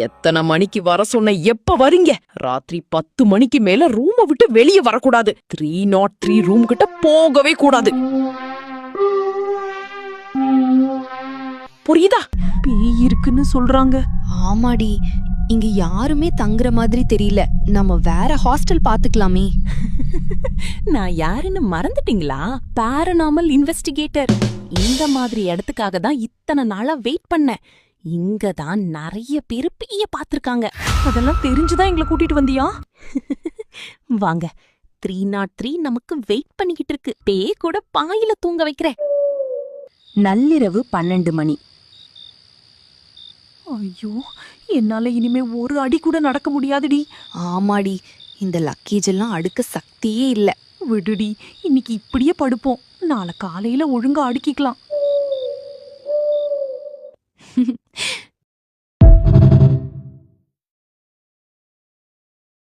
எத்தனை மணிக்கு வர சொன்ன? எப்ப வரீங்க? ராத்திரி 10 மணிக்கு மேல ரூமை விட்டு வெளியே வரக்கூடாது. 303 ரூம் கிட்ட போகவே கூடாது. புரியுதா? பேய் இருக்குன்னு சொல்றாங்க. ஆமாடி, இங்க யாருமே தங்குற மாதிரி தெரியல. நம்ம வேற ஹாஸ்டல் பாத்துக்கலாமே. நான் யாருன்னு மறந்துட்டீங்களா? பாரநாமல் இன்வெஸ்டிகேட்டர். இந்த மாதிரி இடத்துக்காக தான் இத்தனை நாளா வெயிட் பண்ணேன். இங்கதான் நிறைய பேரு பேய பாத்திருக்காங்க. அதெல்லாம் தெரிஞ்சுதான் எங்களை கூட்டிட்டு வந்தியா? வாங்க, 303 நமக்கு வெயிட் பண்ணிக்கிட்டு இருக்கு. பேய் கூட பாயில தூங்க வைக்கிறேன். நள்ளிரவு 12 மணி. ஐயோ, என்னால இனிமே ஒரு அடி கூட நடக்க முடியாதுடி. ஆமாடி, இந்த லக்கேஜ் எல்லாம் அடுக்க சக்தியே இல்ல. விடுடி, இன்னைக்கு இப்படியே படுப்போம். நாளை காலையில ஒழுங்கா அடுக்கிக்கலாம்.